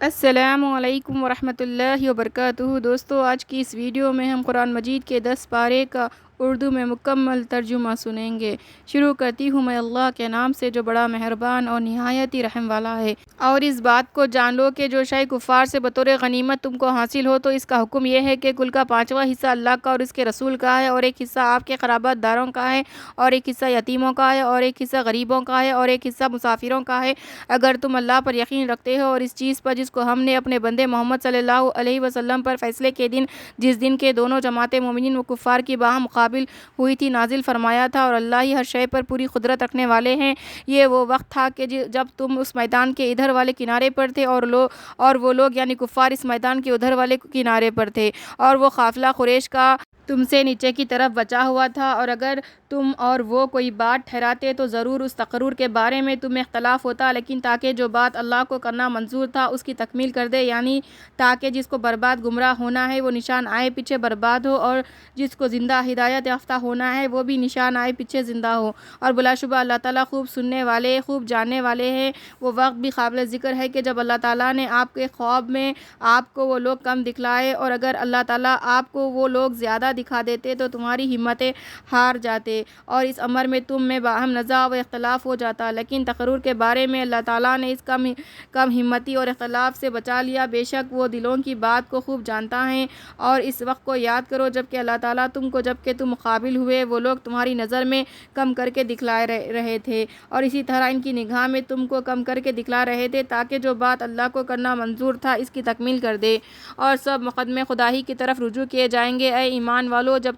السلام علیکم ورحمۃ اللہ وبرکاتہ۔ دوستو، آج کی اس ویڈیو میں ہم قرآن مجید کے 10 پارے کا اردو میں مکمل ترجمہ سنیں گے۔ شروع کرتی ہوں میں اللہ کے نام سے جو بڑا مہربان اور نہایت ہی رحم والا ہے۔ اور اس بات کو جان لو کہ جو شے کفار سے بطور غنیمت تم کو حاصل ہو تو اس کا حکم یہ ہے کہ کل کا 5واں حصہ اللہ کا اور اس کے رسول کا ہے، اور ایک حصہ آپ کے قرابت داروں کا ہے، اور ایک حصہ یتیموں کا ہے، اور ایک حصہ غریبوں کا ہے، اور ایک حصہ مسافروں کا ہے۔ اگر تم اللہ پر یقین رکھتے ہو اور اس چیز پر جس کو ہم نے اپنے بندے محمد صلی اللہ علیہ وسلم پر فیصلے کے دن، جس دن کے دونوں جماعتیں مومنین و کفار کی باہم مقابل ہوئی تھی، نازل فرمایا تھا، اور اللہ ہی ہر شے پر پوری قدرت رکھنے والے ہیں۔ یہ وہ وقت تھا کہ جب تم اس میدان کے ادھر والے کنارے پر تھے اور وہ لوگ یعنی کفار اس میدان کے ادھر والے کنارے پر تھے، اور وہ قافلہ قریش کا تم سے نیچے کی طرف بچا ہوا تھا۔ اور اگر تم اور وہ کوئی بات ٹھہراتے تو ضرور اس تقرر کے بارے میں تمہیں اختلاف ہوتا، لیکن تاکہ جو بات اللہ کو کرنا منظور تھا اس کی تکمیل کر دے، یعنی تاکہ جس کو برباد گمراہ ہونا ہے وہ نشان آئے پیچھے برباد ہو، اور جس کو زندہ ہدایت یافتہ ہونا ہے وہ بھی نشان آئے پیچھے زندہ ہو۔ اور بلا شبہ اللہ تعالیٰ خوب سننے والے، خوب جاننے والے ہیں۔ وہ وقت بھی قابل ذکر ہے کہ جب اللہ تعالیٰ نے آپ کے خواب میں آپ کو وہ لوگ کم دکھلائے، اور اگر اللہ تعالیٰ آپ کو وہ لوگ زیادہ دکھا دیتے تو تمہاری ہمتیں ہار جاتے، اور اس امر میں تم میں باہم نزاع و اختلاف ہو جاتا، لیکن تقرر کے بارے میں اللہ تعالیٰ نے اس کم ہمتی اور اختلاف سے بچا لیا۔ بے شک وہ دلوں کی بات کو خوب جانتا ہے۔ اور اس وقت کو یاد کرو جب کہ اللہ تعالیٰ تم کو، جب کہ تم مقابل ہوئے، وہ لوگ تمہاری نظر میں کم کر کے دکھلائے رہے تھے، اور اسی طرح ان کی نگاہ میں تم کو کم کر کے دکھلا رہے تھے، تاکہ جو بات اللہ کو کرنا منظور تھا اس کی تکمیل کر دے، اور سب مقدمے خدا ہی کی طرف رجوع کیے جائیں گے۔ اے ایمان والو، جب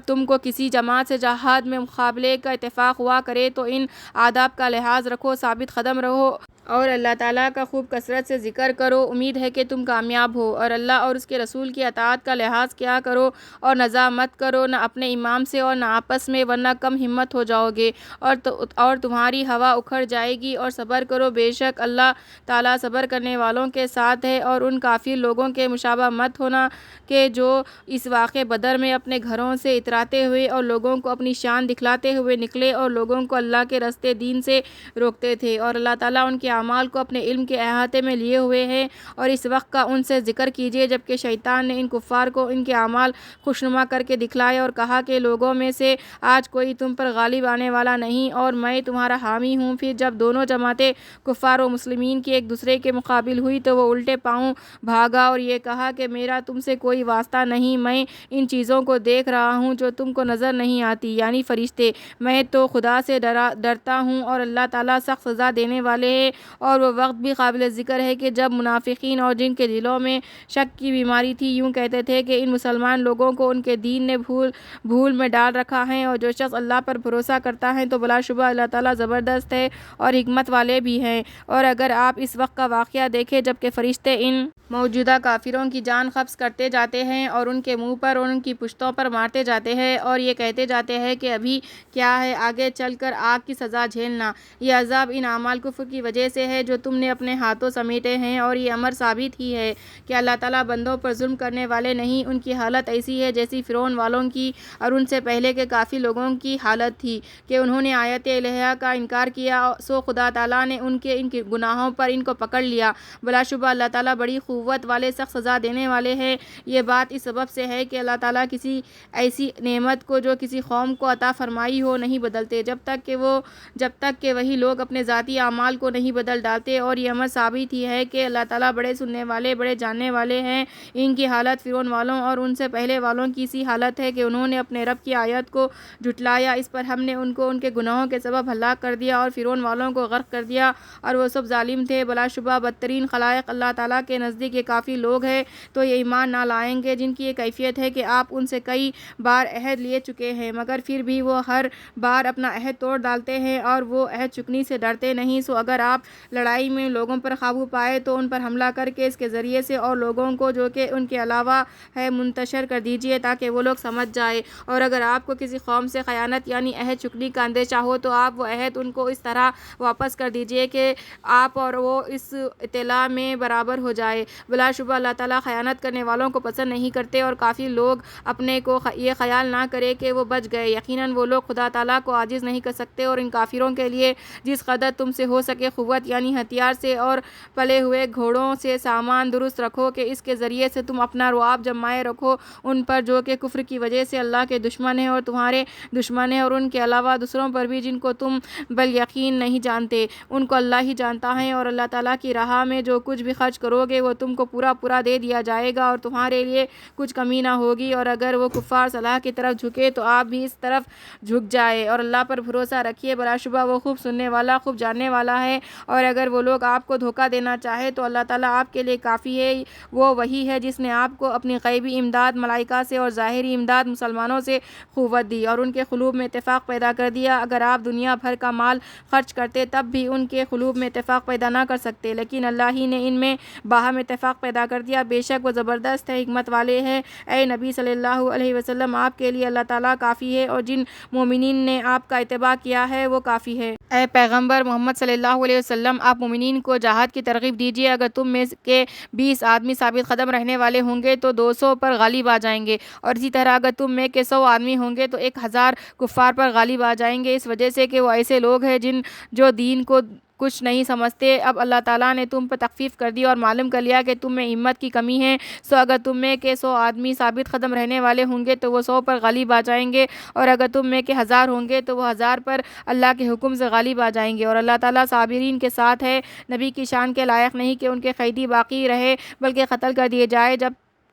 تم کو کسی جماعت سے جہاد میں مقابلے کا اتفاق ہوا کرے تو ان آداب کا لحاظ رکھو، ثابت قدم رہو، اور اللہ تعالیٰ کا خوب کثرت سے ذکر کرو۔ امید ہے کہ تم کامیاب ہو، اور اللہ اور اس کے رسول کی اطاعت کا لحاظ کیا کرو، اور نزاع مت کرو، نہ اپنے امام سے اور نہ آپس میں، ورنہ کم ہمت ہو جاؤ گے اور تمہاری ہوا اکھڑ جائے گی۔ اور صبر کرو، بے شک اللہ تعالیٰ صبر کرنے والوں کے ساتھ ہے۔ اور ان کافر لوگوں کے مشابہ مت ہونا کہ جو اس واقعہ بدر میں اپنے گھروں سے اتراتے ہوئے اور لوگوں کو اپنی شان دکھلاتے ہوئے نکلے، اور لوگوں کو اللہ کے راستے دین سے روکتے تھے، اور اللہ تعالیٰ ان کے اعمال کو اپنے علم کے احاطے میں لیے ہوئے ہے۔ اور اس وقت کا ان سے ذکر کیجیے جبکہ شیطان نے ان کفار کو ان کے اعمال خوشنما کر کے دکھلائے، اور کہا کہ لوگوں میں سے آج کوئی تم پر غالب آنے والا نہیں، اور میں تمہارا حامی ہوں۔ پھر جب دونوں جماعتیں کفار و مسلمین کی ایک دوسرے کے مقابل ہوئی تو وہ الٹے پاؤں بھاگا اور یہ کہا کہ میرا تم سے کوئی واسطہ نہیں، میں ان چیزوں کو دیکھ رہا ہوں جو تم کو نظر نہیں آتی، یعنی فرشتے، میں تو خدا سے ڈرتا ہوں، اور اللہ تعالیٰ سخت سزا دینے والے ہیں۔ اور وہ وقت بھی قابل ذکر ہے کہ جب منافقین اور جن کے دلوں میں شک کی بیماری تھی یوں کہتے تھے کہ ان مسلمان لوگوں کو ان کے دین نے بھول میں ڈال رکھا ہے، اور جو شخص اللہ پر بھروسہ کرتا ہے تو بلا شبہ اللہ تعالیٰ زبردست ہے اور حکمت والے بھی ہیں۔ اور اگر آپ اس وقت کا واقعہ دیکھیں جب کہ فرشتے ان موجودہ کافروں کی جان قبض کرتے جاتے ہیں اور ان کے منہ پر اور ان کی پشتوں پر مارتے جاتے ہیں، اور یہ کہتے جاتے ہیں کہ ابھی کیا ہے، آگے چل کر آگ کی سزا جھیلنا، یہ عذاب ان اعمال کفر کی وجہ سے ہے جو تم نے اپنے ہاتھوں سمیٹے ہیں۔ اور یہ امر ثابت ہی ہے کہ اللہ تعالیٰ بندوں پر ظلم کرنے والے نہیں۔ ان کی حالت ایسی ہے جیسی فرعون والوں کی اور ان سے پہلے کے کافی لوگوں کی حالت تھی کہ انہوں نے آیت الہیہ کا انکار کیا، سو خدا تعالیٰ نے ان کے گناہوں پر ان کو پکڑ لیا۔ بلا شبہ اللہ تعالیٰ بڑی قوت والے، سخت سزا دینے والے ہیں۔ یہ بات اس سبب سے ہے کہ اللہ تعالیٰ کسی ایسی نعمت کو جو کسی قوم کو عطا فرمائی ہو نہیں بدلتے جب تک کہ وہی لوگ اپنے ذاتی اعمال کو نہیں بدل ڈالتے۔ اور یہ امر ثابت ہی ہے کہ اللہ تعالیٰ بڑے سننے والے، بڑے جاننے والے ہیں۔ ان کی حالت فرعون والوں اور ان سے پہلے والوں کی سی حالت ہے کہ انہوں نے اپنے رب کی آیت کو جھٹلایا، اس پر ہم نے ان کو ان کے گناہوں کے سبب ہلاک کر دیا اور فرعون والوں کو غرق کر دیا، اور وہ سب ظالم تھے۔ بلا شبہ بدترین خلائق اللہ تعالیٰ کے نزدیک یہ کافی لوگ ہیں تو یہ ایمان نہ لائیں گے جن کی یہ کیفیت ہے کہ آپ ان سے کئی بار عہد لیے چکے ہیں، مگر پھر بھی وہ ہر بار اپنا عہد توڑ ڈالتے ہیں اور وہ عہد چکنے سے ڈرتے نہیں۔ سو اگر آپ لڑائی میں لوگوں پر قابو پائے تو ان پر حملہ کر کے اس کے ذریعے سے اور لوگوں کو جو کہ ان کے علاوہ ہے منتشر کر دیجیے تاکہ وہ لوگ سمجھ جائے۔ اور اگر آپ کو کسی قوم سے خیانت یعنی عہد چکنے کا اندیشہ ہو تو آپ وہ عہد ان کو اس طرح واپس کر دیجیے کہ آپ اور وہ اس اطلاع میں برابر ہو جائے۔ بلا شبہ اللہ تعالیٰ خیانت کرنے والوں کو پسند نہیں کرتے، اور کافی لوگ اپنے کو یہ خیال نہ کرے کہ وہ بچ گئے، یقیناً وہ لوگ خدا تعالیٰ کو عاجز نہیں کر سکتے۔ اور ان کافروں کے لیے جس قدر تم سے ہو سکے قوت قوت یعنی ہتھیار سے اور پلے ہوئے گھوڑوں سے سامان درست رکھو کہ اس کے ذریعے سے تم اپنا رعب جمائے رکھو ان پر جو کہ کفر کی وجہ سے اللہ کے دشمن ہیں اور تمہارے دشمن ہیں، اور ان کے علاوہ دوسروں پر بھی جن کو تم بالیقین نہیں جانتے، ان کو اللہ ہی جانتا ہے۔ اور اللہ تعالیٰ کی راہ میں جو کچھ بھی خرچ کرو گے وہ تم کو پورا پورا دے دیا جائے گا اور تمہارے لیے کچھ کمی نہ ہوگی، اور اگر وہ کفار صلاح کی طرف جھکے تو آپ بھی اس طرف جھک جائے، اور اللہ پر بھروسہ رکھیے، بلا شبہ وہ خوب سننے والا خوب جاننے والا ہے۔ اور اگر وہ لوگ آپ کو دھوکہ دینا چاہے تو اللہ تعالیٰ آپ کے لیے کافی ہے، وہ وہی ہے جس نے آپ کو اپنی غیبی امداد ملائکہ سے اور ظاہری امداد مسلمانوں سے قوت دی اور ان کے قلوب میں اتفاق پیدا کر دیا۔ اگر آپ دنیا بھر کا مال خرچ کرتے تب بھی ان کے قلوب میں اتفاق پیدا نہ کر سکتے، لیکن اللہ ہی نے ان میں باہم اتفاق پیدا کر دیا، بے شک وہ زبردست ہے، حکمت والے ہیں۔ اے نبی صلی اللہ علیہ وسلم، آپ کے لیے اللہ تعالیٰ کافی ہے اور جن مومنین نے آپ کا اتباع کیا ہے وہ کافی ہے۔ اے پیغمبر محمد صلی اللہ علیہ وسلم، آپ مومنین کو جہاد کی ترغیب دیجیے۔ اگر تم میں کے 20 آدمی ثابت قدم رہنے والے ہوں گے تو 200 پر غالب آ جائیں گے، اور اسی طرح اگر تم میں کے 100 آدمی ہوں گے تو 1000 کفار پر غالب آ جائیں گے، اس وجہ سے کہ وہ ایسے لوگ ہیں جو دین کو کچھ نہیں سمجھتے۔ اب اللہ تعالیٰ نے تم پر تخفیف کر دی اور معلوم کر لیا کہ تم میں ہمت کی کمی ہے، سو اگر تم میں کے 100 آدمی ثابت قدم رہنے والے ہوں گے تو وہ 100 پر غالب آ جائیں گے، اور اگر تم میں کے 1000 ہوں گے تو وہ 1000 پر اللہ کے حکم سے غالب آ جائیں گے، اور اللہ تعالیٰ صابرین کے ساتھ ہے۔ نبی کی شان کے لائق نہیں کہ ان کے قیدی باقی رہے بلکہ قتل کر دیے جائے جب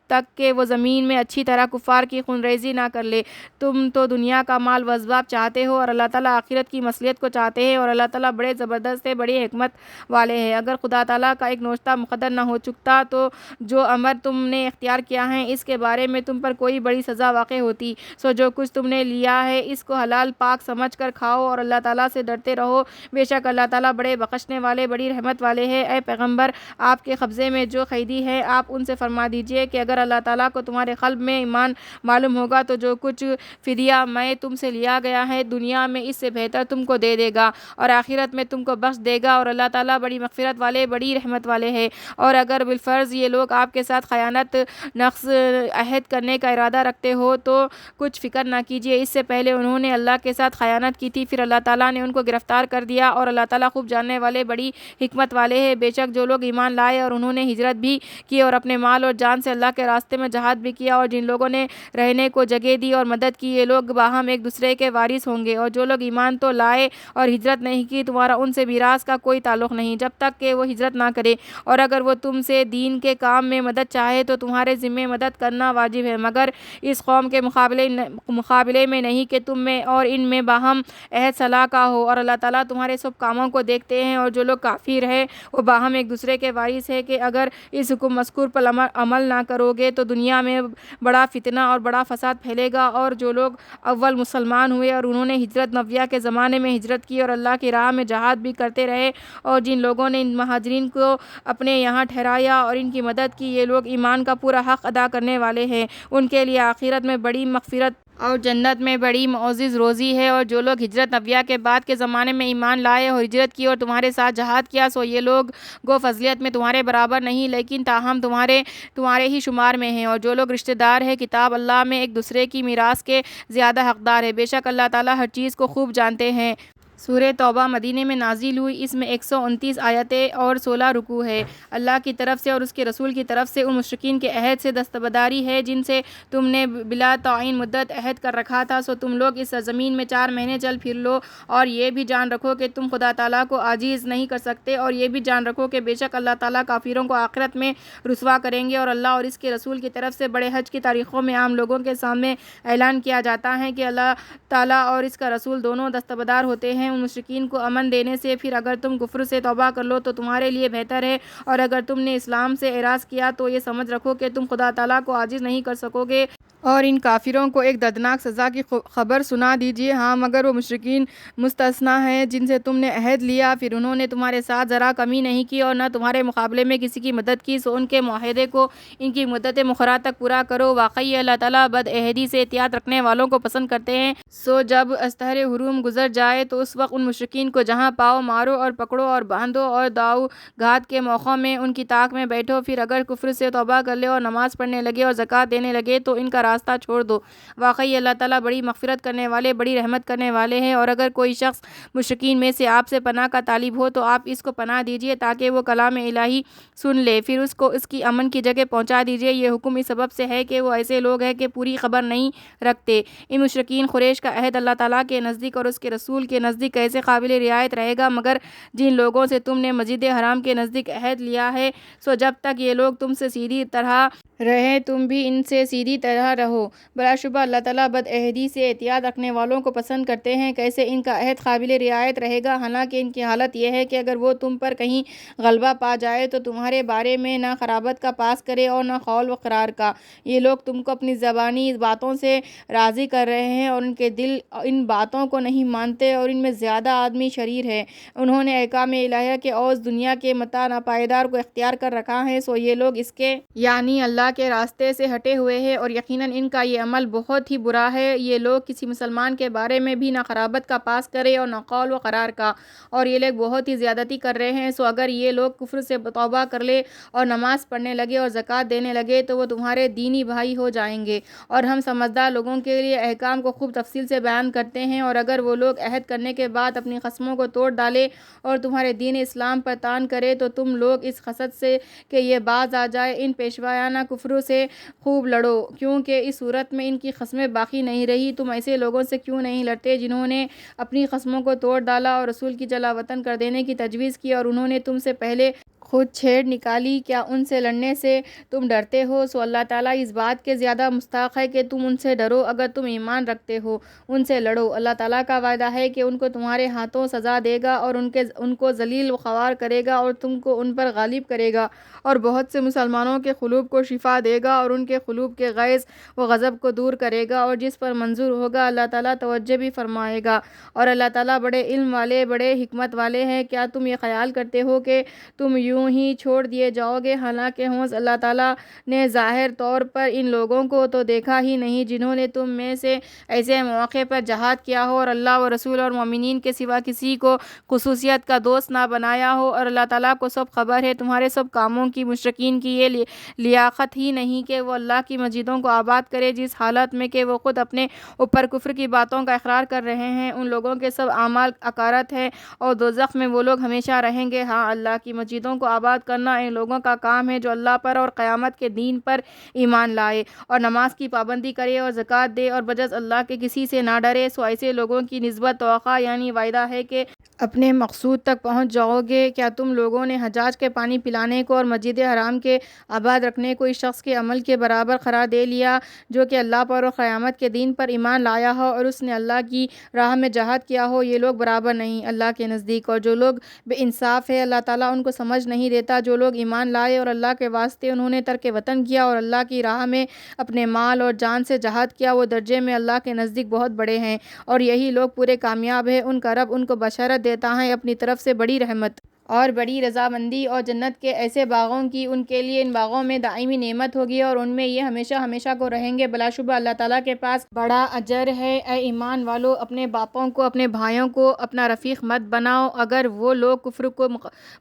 تک کہ وہ زمین میں اچھی طرح کفار کی خون ریزی نہ کر لے۔ تم تو دنیا کا مال و اسباب چاہتے ہو اور اللہ تعالیٰ آخرت کی مصلحت کو چاہتے ہیں، اور اللہ تعالیٰ بڑے زبردست ہے، بڑی حکمت والے ہیں۔ اگر خدا تعالیٰ کا ایک نوشتہ مقدر نہ ہو چکتا تو جو امر تم نے اختیار کیا ہے اس کے بارے میں تم پر کوئی بڑی سزا واقع ہوتی، سو جو کچھ تم نے لیا ہے اس کو حلال پاک سمجھ کر کھاؤ اور اللہ تعالیٰ سے ڈرتے رہو، بے شک اللہ تعالیٰ بڑے بخشنے والے بڑی رحمت والے ہیں۔ اے پیغمبر، آپ کے قبضے میں جو قیدی ہے آپ ان سے فرما دیجئے کہ اگر اللہ تعالیٰ کو تمہارے قلب میں ایمان معلوم ہوگا تو جو کچھ فدیہ میں تم سے لیا گیا ہے دنیا میں اس سے بہتر تم کو دے دے گا اور آخرت میں تم کو بخش دے گا، اور اللہ تعالیٰ بڑی مغفرت والے بڑی رحمت والے ہیں۔ اور اگر بالفرض یہ لوگ آپ کے ساتھ خیانت نقض عہد کرنے کا ارادہ رکھتے ہو تو کچھ فکر نہ کیجیے، اس سے پہلے انہوں نے اللہ کے ساتھ خیانت کی تھی، پھر اللہ تعالیٰ نے ان کو گرفتار کر دیا، اور اللہ تعالیٰ خوب جاننے والے بڑی حکمت والے ہیں۔ بے شک جو لوگ ایمان لائے اور انہوں نے ہجرت بھی کی اور اپنے مال اور جان سے اللہ کے راستے میں جہاد بھی کیا، اور جن لوگوں نے رہنے کو جگہ دی اور مدد کی، یہ لوگ باہم ایک دوسرے کے وارث ہوں گے۔ اور جو لوگ ایمان تو لائے اور ہجرت نہیں کی تمہارا ان سے میراث کا کوئی تعلق نہیں جب تک کہ وہ ہجرت نہ کرے، اور اگر وہ تم سے دین کے کام میں مدد چاہے تو تمہارے ذمہ مدد کرنا واجب ہے، مگر اس قوم کے مقابلے میں نہیں کہ تم میں اور ان میں باہم عہد صلاح کا ہو، اور اللہ تعالیٰ تمہارے سب کاموں کو دیکھتے ہیں۔ اور جو لوگ کافر ہیں وہ باہم ایک دوسرے کے وارث ہے کہ اگر اس حکم مذکور پر عمل نہ کرو گے تو دنیا میں بڑا فتنہ اور بڑا فساد پھیلے گا۔ اور جو لوگ اول مسلمان ہوئے اور انہوں نے ہجرت نبویہ کے زمانے میں ہجرت کی اور اللہ کی راہ میں جہاد بھی کرتے رہے، اور جن لوگوں نے ان مہاجرین کو اپنے یہاں ٹھہرایا اور ان کی مدد کی، یہ لوگ ایمان کا پورا حق ادا کرنے والے ہیں، ان کے لیے آخرت میں بڑی مغفرت اور جنت میں بڑی معزز روزی ہے۔ اور جو لوگ ہجرت نبویہ کے بعد کے زمانے میں ایمان لائے اور ہجرت کی اور تمہارے ساتھ جہاد کیا، سو یہ لوگ گو فضلیت میں تمہارے برابر نہیں لیکن تاہم تمہارے ہی شمار میں ہیں، اور جو لوگ رشتہ دار ہیں کتاب اللہ میں ایک دوسرے کی میراث کے زیادہ حقدار ہے، بے شک اللہ تعالیٰ ہر چیز کو خوب جانتے ہیں۔ سورہ توبہ مدینے میں نازل ہوئی، اس میں 129 آیتیں اور 16 رکوع ہے۔ اللہ کی طرف سے اور اس کے رسول کی طرف سے ان مشرکین کے عہد سے دستبرداری ہے جن سے تم نے بلا تعین مدت عہد کر رکھا تھا، سو تم لوگ اس سرزمین میں 4 مہینے چل پھر لو، اور یہ بھی جان رکھو کہ تم خدا تعالیٰ کو عاجز نہیں کر سکتے، اور یہ بھی جان رکھو کہ بے شک اللہ تعالیٰ کافروں کو آخرت میں رسوا کریں گے۔ اور اللہ اور اس کے رسول کی طرف سے بڑے حج کی تاریخوں میں عام لوگوں کے سامنے اعلان کیا جاتا ہے کہ اللہ تعالیٰ اور اس کا رسول دونوں دستبردار ہوتے ہیں ان مشرکین کو امن دینے سے، پھر اگر تم کفر سے توبہ کر لو تو تمہارے لیے بہتر ہے، اور اگر تم نے اسلام سے اعراض کیا تو یہ سمجھ رکھو کہ تم خدا تعالیٰ کو عاجز نہیں کر سکو گے۔ اور ان کافروں کو ایک دردناک سزا کی خبر سنا دیجیے، ہاں مگر وہ مشرکین مستثنیٰ ہیں جن سے تم نے عہد لیا، پھر انہوں نے تمہارے ساتھ ذرا کمی نہیں کی اور نہ تمہارے مقابلے میں کسی کی مدد کی، سو ان کے معاہدے کو ان کی مدت مقررہ تک پورا کرو، واقعی اللہ تعالیٰ بد عہدی سے احتیاط رکھنے والوں کو پسند کرتے ہیں۔ سو جب اشہر حرم گزر جائے تو اس وقت ان مشرکین کو جہاں پاؤ مارو اور پکڑو اور باندھو، اور داؤ گھات کے موقع میں ان کی طاق میں بیٹھو، پھر اگر کفر سے توبہ کر لے اور نماز پڑھنے لگے اور زکوٰۃ دینے لگے تو ان کا راستہ چھوڑ دو، واقعی اللہ تعالیٰ بڑی مغفرت کرنے والے، بڑی رحمت کرنے والے ہیں۔ اور اگر کوئی شخص مشرکین میں سے آپ سے پناہ کا طالب ہو تو آپ اس کو پناہ دیجیے تاکہ وہ کلام الہی سن لے، پھر اس کو اس کی امن کی جگہ پہنچا دیجیے۔ یہ حکم اس سبب سے ہے کہ وہ ایسے لوگ ہیں کہ پوری خبر نہیں رکھتے۔ ان مشرکین قریش کا عہد اللہ تعالیٰ کے نزدیک اور اس کے رسول کے نزدیک کیسے قابل رعایت رہے گا؟ مگر جن لوگوں سے تم نے مسجد حرام کے نزدیک عہد لیا ہے، سو جب تک یہ لوگ تم سے سیدھی طرح رہیں تم بھی ان سے سیدھی طرح رہو۔ بلا شبہ اللہ تعالیٰ بد عہدی سے احتیاط رکھنے والوں کو پسند کرتے ہیں۔ کیسے ان کا عہد قابل رعایت رہے گا؟ حالانکہ ان کی حالت یہ ہے کہ اگر وہ تم پر کہیں غلبہ پا جائے تو تمہارے بارے میں نہ خرابت کا پاس کرے اور نہ قول و قرار کا۔ یہ لوگ تم کو اپنی زبانی باتوں سے راضی کر رہے ہیں اور ان کے دل ان باتوں کو نہیں مانتے، اور ان میں زیادہ آدمی شریر ہے۔ انہوں نے احکام الہیہ کے عوض دنیا کے متاع ناپائیدار کو اختیار کر رکھا ہے، سو یہ لوگ اس کے یعنی اللہ کے راستے سے ہٹے ہوئے ہیں، اور یقیناً ان کا یہ عمل بہت ہی برا ہے۔ یہ لوگ کسی مسلمان کے بارے میں بھی نہ خرابت کا پاس کرے اور نہ قول و قرار کا، اور یہ لوگ بہت ہی زیادتی کر رہے ہیں۔ سو اگر یہ لوگ کفر سے توبہ کر لے اور نماز پڑھنے لگے اور زکوٰۃ دینے لگے تو وہ تمہارے دینی بھائی ہو جائیں گے، اور ہم سمجھدار لوگوں کے لیے احکام کو خوب تفصیل سے بیان کرتے ہیں۔ اور اگر وہ لوگ عہد کرنے کے بعد اپنی قسموں کو توڑ ڈالے اور تمہارے دین اسلام پر طعن کرے تو تم لوگ اس حسد سے کہ یہ باز آ جائے ان پیشوایانہ کفروں سے خوب لڑو، کیونکہ اس صورت میں ان کی قسمیں باقی نہیں رہی۔ تم ایسے لوگوں سے کیوں نہیں لڑتے جنہوں نے اپنی قسموں کو توڑ ڈالا اور رسول کی جلا وطن کر دینے کی تجویز کی، اور انہوں نے تم سے پہلے خود چھیڑ نکالی؟ کیا ان سے لڑنے سے تم ڈرتے ہو؟ سو اللہ تعالیٰ اس بات کے زیادہ مستحق ہے کہ تم ان سے ڈرو۔ اگر تم ایمان رکھتے ہو ان سے لڑو۔ اللہ تعالیٰ کا وعدہ ہے کہ ان کو تمہارے ہاتھوں سزا دے گا اور ان کو ذلیل و خوار کرے گا اور تم کو ان پر غالب کرے گا، اور بہت سے مسلمانوں کے قلوب کو شفا دے گا اور ان کے قلوب کے غیظ و غضب کو دور کرے گا، اور جس پر منظور ہوگا اللہ تعالیٰ توجہ بھی فرمائے گا۔ اور اللہ تعالیٰ بڑے علم والے، بڑے حکمت والے ہیں۔ کیا تم یہ خیال کرتے ہو کہ تم یوں ہی چھوڑ دیے جاؤ گے؟ حالانکہ اللہ تعالیٰ نے ظاہر طور پر ان لوگوں کو تو دیکھا ہی نہیں جنہوں نے تم میں سے ایسے مواقع پر جہاد کیا ہو اور اللہ و رسول اور مومنین کے سوا کسی کو خصوصیت کا دوست نہ بنایا ہو، اور اللہ تعالیٰ کو سب خبر ہے تمہارے سب کاموں کی۔ مشرکین کی یہ لیاقت ہی نہیں کہ وہ اللہ کی مسجدوں کو آباد کرے جس حالت میں کہ وہ خود اپنے اوپر کفر کی باتوں کا اقرار کر رہے ہیں۔ ان لوگوں کے سب اعمال اکارت ہے اور دوزخ میں وہ لوگ ہمیشہ رہیں گے۔ ہاں، اللہ کی مسجدوں کو آباد کرنا ان لوگوں کا کام ہے جو اللہ پر اور قیامت کے دین پر ایمان لائے اور نماز کی پابندی کرے اور زکوٰۃ دے اور بجز اللہ کے کسی سے نہ ڈرے۔ سو ایسے لوگوں کی نسبت توقع یعنی وعدہ ہے کہ اپنے مقصود تک پہنچ جاؤ گے۔ کیا تم لوگوں نے حجاج کے پانی پلانے کو اور مسجد حرام کے آباد رکھنے کو اس شخص کے عمل کے برابر قرار دے لیا جو کہ اللہ پر اور قیامت کے دین پر ایمان لایا ہو اور اس نے اللہ کی راہ میں جہاد کیا ہو؟ یہ لوگ برابر نہیں اللہ کے نزدیک، اور جو لوگ بے انصاف ہے اللہ تعالیٰ ان کو سمجھ نہیں دیتا۔ جو لوگ ایمان لائے اور اللہ کے واسطے انہوں نے ترک وطن کیا اور اللہ کی راہ میں اپنے مال اور جان سے جہاد کیا، وہ درجے میں اللہ کے نزدیک بہت بڑے ہیں، اور یہی لوگ پورے کامیاب ہیں۔ ان کا رب ان کو بشارت دیتا ہے اپنی طرف سے بڑی رحمت اور بڑی رضامندی اور جنت کے ایسے باغوں کی۔ ان کے لیے ان باغوں میں دائمی نعمت ہوگی اور ان میں یہ ہمیشہ ہمیشہ کو رہیں گے۔ بلا شبہ اللہ تعالیٰ کے پاس بڑا اجر ہے۔ اے ایمان والو، اپنے باپوں کو، اپنے بھائیوں کو اپنا رفیق مت بناؤ اگر وہ لوگ کفر کو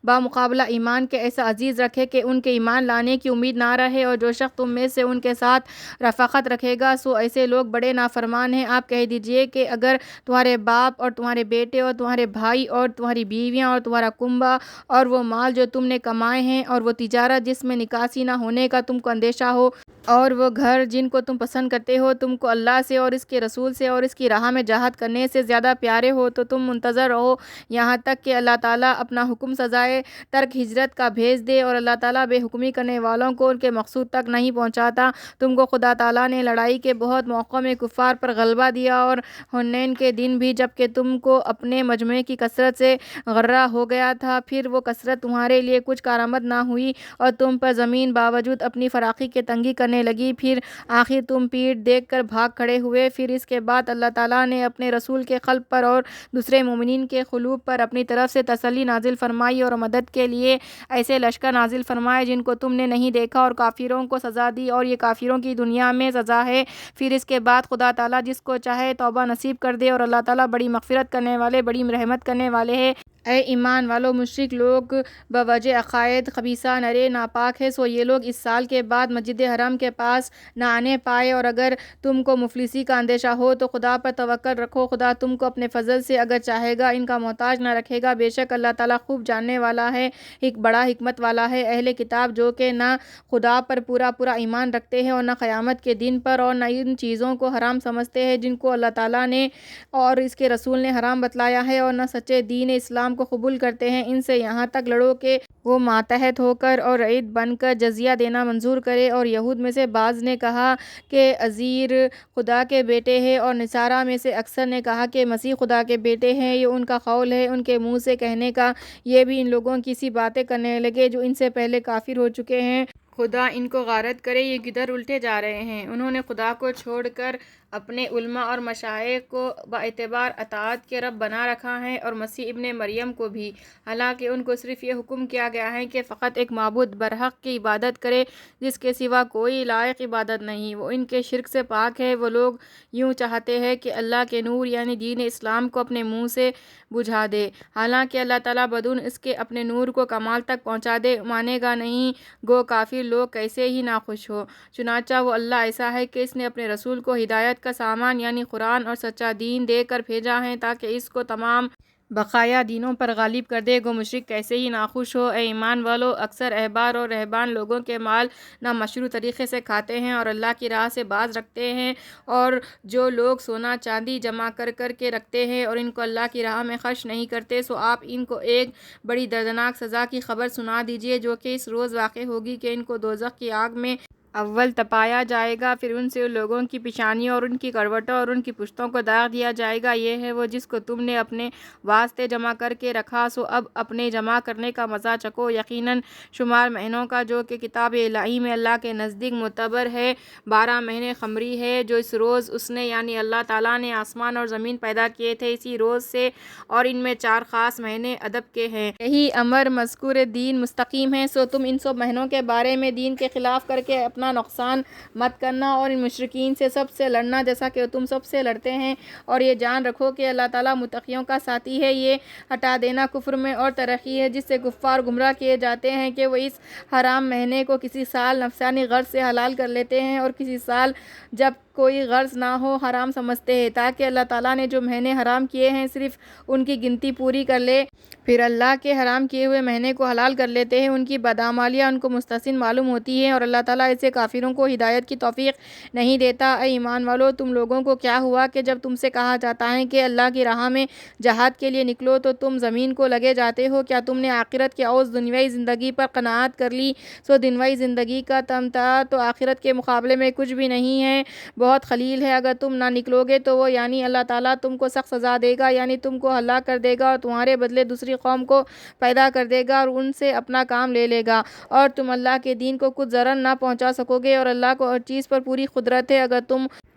بمقابلہ ایمان کے ایسا عزیز رکھے کہ ان کے ایمان لانے کی امید نہ رہے، اور جو شخص تم میں سے ان کے ساتھ رفاقت رکھے گا سو ایسے لوگ بڑے نافرمان ہیں۔ آپ کہہ دیجئے کہ اگر تمہارے باپ اور تمہارے بیٹے اور تمہارے بھائی اور تمہاری بیویاں اور تمہارا کنبہ اور وہ مال جو تم نے کمائے ہیں اور وہ تجارت جس میں نکاسی نہ ہونے کا تم کو اندیشہ ہو اور وہ گھر جن کو تم پسند کرتے ہو تم کو اللہ سے اور اس کے رسول سے اور اس کی راہ میں جہاد کرنے سے زیادہ پیارے ہو تو تم منتظر رہو یہاں تک کہ اللہ تعالیٰ اپنا حکم سزائے ترک ہجرت کا بھیج دے، اور اللہ تعالیٰ بے حکمی کرنے والوں کو ان کے مقصود تک نہیں پہنچاتا۔ تم کو خدا تعالیٰ نے لڑائی کے بہت موقعوں میں کفار پر غلبہ دیا، اور حنین کے دن بھی جب کہ تم کو اپنے مجموعے کی کثرت سے غرہ ہو گیا تھا، پھر وہ کثرت تمہارے لیے کچھ کارآمد نہ ہوئی اور تم پر زمین باوجود اپنی فراخی کے تنگی کرنے لگی، پھر آخر تم پیٹھ دیکھ کر بھاگ کھڑے ہوئے۔ پھر اس کے بعد اللہ تعالیٰ نے اپنے رسول کے قلب پر اور دوسرے مومنین کے قلوب پر اپنی طرف سے تسلی نازل فرمائی اور مدد کے لیے ایسے لشکر نازل فرمائے جن کو تم نے نہیں دیکھا، اور کافروں کو سزا دی، اور یہ کافروں کی دنیا میں سزا ہے۔ پھر اس کے بعد خدا تعالیٰ جس کو چاہے توبہ نصیب کر دے، اور اللہ تعالیٰ بڑی مغفرت کرنے والے، بڑی رحمت کرنے والے ہیں۔ اے ایمان والو، مشرک لوگ بوجہ عقائد خبیثہ نرے ناپاک ہے، سو یہ لوگ اس سال کے بعد مسجد حرام کے پاس نہ آنے پائے۔ اور اگر تم کو مفلسی کا اندیشہ ہو تو خدا پر توکل رکھو، خدا تم کو اپنے فضل سے اگر چاہے گا ان کا محتاج نہ رکھے گا، بے شک اللہ تعالیٰ خوب جاننے والا ہے، ایک بڑا حکمت والا ہے۔ اہل کتاب جو کہ نہ خدا پر پورا ایمان رکھتے ہیں اور نہ قیامت کے دن پر، اور نہ ان چیزوں کو حرام سمجھتے ہیں جن کو اللہ تعالیٰ نے اور اس کے رسول نے حرام بتلایا ہے، اور نہ سچے دین اسلام کو قبول کرتے ہیں، ان سے یہاں تک لڑو کہ وہ ماتحت ہو کر اور رعیت بن کر جزیہ دینا منظور کرے۔ اور یہود میں سے بعض نے کہا کہ عزیر خدا کے بیٹے ہیں، اور نصارہ میں سے اکثر نے کہا کہ مسیح خدا کے بیٹے ہیں، یہ ان کا قول ہے ان کے منہ سے کہنے کا۔ یہ بھی ان لوگوں کی سی باتیں کرنے لگے جو ان سے پہلے کافر ہو چکے ہیں، خدا ان کو غارت کرے، یہ کدھر الٹے جا رہے ہیں۔ انہوں نے خدا کو چھوڑ کر اپنے علماء اور مشائخ کو باعتبار اطاعت کے رب بنا رکھا ہے، اور مسیح ابن مریم کو بھی، حالانکہ ان کو صرف یہ حکم کیا گیا ہے کہ فقط ایک معبود برحق کی عبادت کرے جس کے سوا کوئی لائق عبادت نہیں، وہ ان کے شرک سے پاک ہے۔ وہ لوگ یوں چاہتے ہیں کہ اللہ کے نور یعنی دین اسلام کو اپنے منہ سے بجھا دے، حالانکہ اللہ تعالیٰ بدون اس کے اپنے نور کو کمال تک پہنچا دے، مانے گا نہیں، گو کافر لوگ کیسے ہی ناخوش ہو۔ چنانچہ وہ اللہ ایسا ہے کہ اس نے اپنے رسول کو ہدایت کا سامان یعنی قرآن اور سچا دین دے کر بھیجا ہے تاکہ اس کو تمام بقایا دینوں پر غالب کر دے، گو مشرک کیسے ہی ناخوش ہو۔ اے ایمان والو، اکثر احبار اور رہبان لوگوں کے مال نامشروع طریقے سے کھاتے ہیں اور اللہ کی راہ سے باز رکھتے ہیں، اور جو لوگ سونا چاندی جمع کر کر کے رکھتے ہیں اور ان کو اللہ کی راہ میں خرچ نہیں کرتے، سو آپ ان کو ایک بڑی دردناک سزا کی خبر سنا دیجئے جو کہ اس روز واقع ہوگی کہ ان کو دوزخ کی آگ میں اول تپایا جائے گا، پھر ان سے لوگوں کی پیشانیوں اور ان کی کروٹوں اور ان کی پشتوں کو داغ دیا جائے گا، یہ ہے وہ جس کو تم نے اپنے واسطے جمع کر کے رکھا، سو اب اپنے جمع کرنے کا مزہ چکھو۔ یقیناً شمار مہینوں کا جو کہ کتاب الہی میں اللہ کے نزدیک معتبر ہے 12 مہینے قمری ہے، جو اس روز اس نے یعنی اللہ تعالیٰ نے آسمان اور زمین پیدا کیے تھے اسی روز سے، اور ان میں 4 خاص مہینے ادب کے ہیں۔ یہی امر مذکور دین مستقیم ہے، سو تم ان سب مہینوں کے بارے میں دین کے خلاف کر کے اپنا نقصان مت کرنا اور ان مشرکین سے سب سے لڑنا جیسا کہ تم سب سے لڑتے ہیں، اور یہ جان رکھو کہ اللہ تعالیٰ متقیوں کا ساتھی ہے۔ یہ ہٹا دینا کفر میں اور ترقی ہے جس سے کفار گمراہ کیے جاتے ہیں کہ وہ اس حرام مہینے کو کسی سال نفسانی غرض سے حلال کر لیتے ہیں اور کسی سال جب کوئی غرض نہ ہو حرام سمجھتے ہیں، تاکہ اللہ تعالیٰ نے جو مہینے حرام کیے ہیں صرف ان کی گنتی پوری کر لے، پھر اللہ کے حرام کیے ہوئے مہینے کو حلال کر لیتے ہیں۔ ان کی بدعمالیاں ان کو مستحسن معلوم ہوتی ہیں، اور اللہ تعالیٰ ایسے کافروں کو ہدایت کی توفیق نہیں دیتا۔ اے ایمان والو، تم لوگوں کو کیا ہوا کہ جب تم سے کہا جاتا ہے کہ اللہ کی راہ میں جہاد کے لیے نکلو تو تم زمین کو لگے جاتے ہو؟ کیا تم نے آخرت کے عوض دنیائی زندگی پر قناعت کر لی؟ سو دنیائی زندگی کا تمتع تو آخرت کے مقابلے میں کچھ بھی نہیں ہے، بہت قلیل ہے۔ اگر تم نہ نکلو گے تو وہ یعنی اللہ تعالیٰ تم کو سخت سزا دے گا، یعنی تم کو ہلاک کر دے گا اور تمہارے بدلے دوسری قوم کو پیدا کر دے گا اور ان سے اپنا کام لے لے گا، اور تم اللہ کے دین کو کچھ ضرر نہ پہنچا سکو گے، اور اللہ کو ہر چیز پر پوری قدرت ہے۔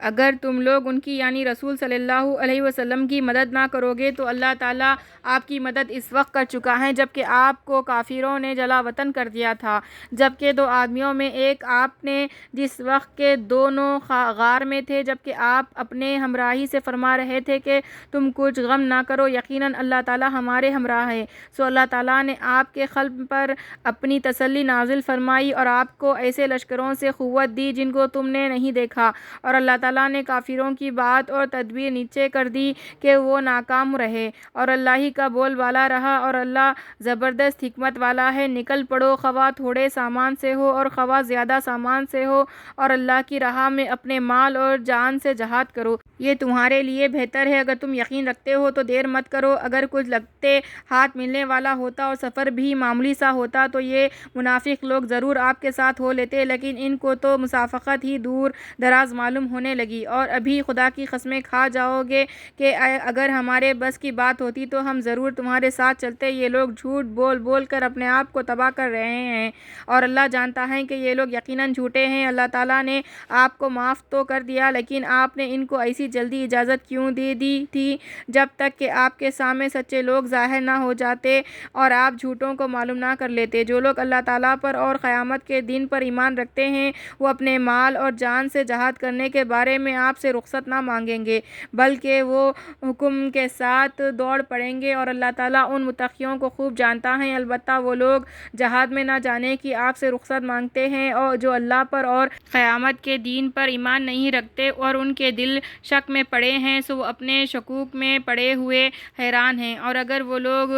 اگر تم لوگ ان کی یعنی رسول صلی اللہ علیہ وسلم کی مدد نہ کرو گے تو اللہ تعالیٰ آپ کی مدد اس وقت کر چکا ہے جبکہ آپ کو کافروں نے جلا وطن کر دیا تھا، جبکہ 2 آدمیوں میں ایک آپ نے جس وقت کے دونوں غار میں تھے، جبکہ آپ اپنے ہمراہی سے فرما رہے تھے کہ تم کچھ غم نہ کرو، یقیناً اللہ تعالیٰ ہمارے ہمراہ ہے۔ سو اللہ تعالیٰ نے آپ کے قلب پر اپنی تسلی نازل فرمائی اور آپ کو ایسے لشکروں سے قوت دی جن کو تم نے نہیں دیکھا، اور اللہ تعالیٰ نے کافروں کی بات اور تدبیر نیچے کر دی کہ وہ ناکام رہے، اور اللہ ہی کا بول بالا رہا، اور اللہ زبردست حکمت والا ہے۔ نکل پڑو، خواہ تھوڑے سامان سے ہو اور خواہ زیادہ سامان سے ہو، اور اللہ کی راہ میں اپنے مال اور جان سے جہاد کرو، یہ تمہارے لیے بہتر ہے۔ اگر تم یقین رکھتے ہو تو دیر مت کرو۔ اگر کچھ لگتے ہاتھ ملنے والا ہوتا اور سفر بھی معمولی سا ہوتا تو یہ منافق لوگ ضرور آپ کے ساتھ ہو لیتے، لیکن ان کو تو مسافقت ہی دور دراز معلوم ہونے لگی، اور ابھی خدا کی قسمیں کھا جاؤ گے کہ اگر ہمارے بس کی بات ہوتی تو ہم ضرور تمہارے ساتھ چلتے۔ یہ لوگ جھوٹ بول بول کر اپنے آپ کو تباہ کر رہے ہیں، اور اللہ جانتا ہے کہ یہ لوگ یقیناً جھوٹے ہیں۔ اللہ تعالیٰ نے آپ کو معاف تو کر دیا، لیکن آپ نے ان کو ایسی اتنی جلدی اجازت کیوں دے دی تھی جب تک کہ آپ کے سامنے سچے لوگ ظاہر نہ ہو جاتے اور آپ جھوٹوں کو معلوم نہ کر لیتے۔ جو لوگ اللہ تعالیٰ پر اور قیامت کے دن پر ایمان رکھتے ہیں وہ اپنے مال اور جان سے جہاد کرنے کے بارے میں آپ سے رخصت نہ مانگیں گے بلکہ وہ حکم کے ساتھ دوڑ پڑیں گے، اور اللہ تعالیٰ ان متقیوں کو خوب جانتا ہے۔ البتہ وہ لوگ جہاد میں نہ جانے کی آپ سے رخصت مانگتے ہیں اور جو اللہ پر اور قیامت کے دن پر ایمان نہیں رکھتے اور ان کے دل شک میں پڑے ہیں، سو وہ اپنے شکوک میں پڑے ہوئے حیران ہیں۔ اور اگر وہ لوگ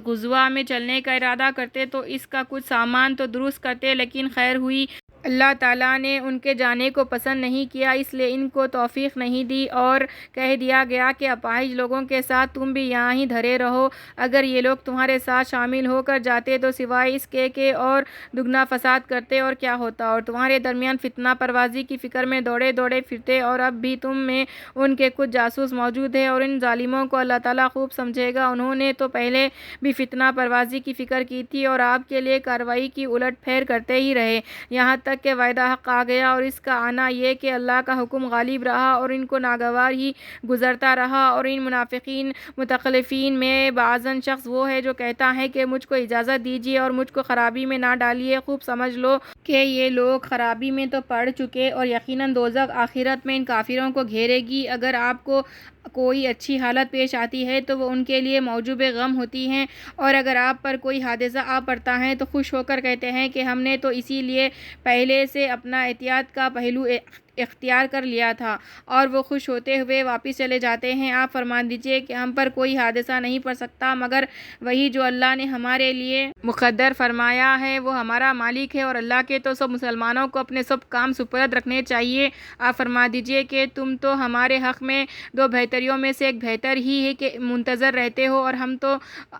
غزوہ میں چلنے کا ارادہ کرتے تو اس کا کچھ سامان تو درست کرتے، لیکن خیر ہوئی اللہ تعالیٰ نے ان کے جانے کو پسند نہیں کیا، اس لیے ان کو توفیق نہیں دی اور کہہ دیا گیا کہ اپاہج لوگوں کے ساتھ تم بھی یہاں ہی دھرے رہو۔ اگر یہ لوگ تمہارے ساتھ شامل ہو کر جاتے تو سوائے اس کے کہ اور دگنا فساد کرتے اور کیا ہوتا، اور تمہارے درمیان فتنہ پروازی کی فکر میں دوڑے دوڑے پھرتے، اور اب بھی تم میں ان کے کچھ جاسوس موجود ہیں اور ان ظالموں کو اللہ تعالیٰ خوب سمجھے گا۔ انہوں نے تو پہلے بھی فتنہ پروازی کی فکر کی تھی اور آپ کے لیے کارروائی کی الٹ پھیر کرتے ہی رہے، یہاں تک کہ وعدہ حق آ گیا، اور اس کا آنا یہ کہ اللہ کا حکم غالب رہا اور ان کو ناگوار ہی گزرتا رہا۔ اور ان منافقین متخلفین میں بعضاً شخص وہ ہے جو کہتا ہے کہ مجھ کو اجازت دیجیے اور مجھ کو خرابی میں نہ ڈالیے۔ خوب سمجھ لو کہ یہ لوگ خرابی میں تو پڑ چکے اور یقیناً دوزخ آخرت میں ان کافروں کو گھیرے گی۔ اگر آپ کو کوئی اچھی حالت پیش آتی ہے تو وہ ان کے لیے موجب غم ہوتی ہیں، اور اگر آپ پر کوئی حادثہ آ پڑتا ہے تو خوش ہو کر کہتے ہیں کہ ہم نے تو اسی لیے پہلے سے اپنا احتیاط کا پہلو اختیار کر لیا تھا، اور وہ خوش ہوتے ہوئے واپس چلے جاتے ہیں۔ آپ فرما دیجئے کہ ہم پر کوئی حادثہ نہیں پڑ سکتا مگر وہی جو اللہ نے ہمارے لیے مقدر فرمایا ہے، وہ ہمارا مالک ہے، اور اللہ کے تو سب مسلمانوں کو اپنے سب کام سپرد رکھنے چاہیے۔ آپ فرما دیجئے کہ تم تو ہمارے حق میں دو بہتریوں میں سے ایک بہتر ہی ہے کہ منتظر رہتے ہو، اور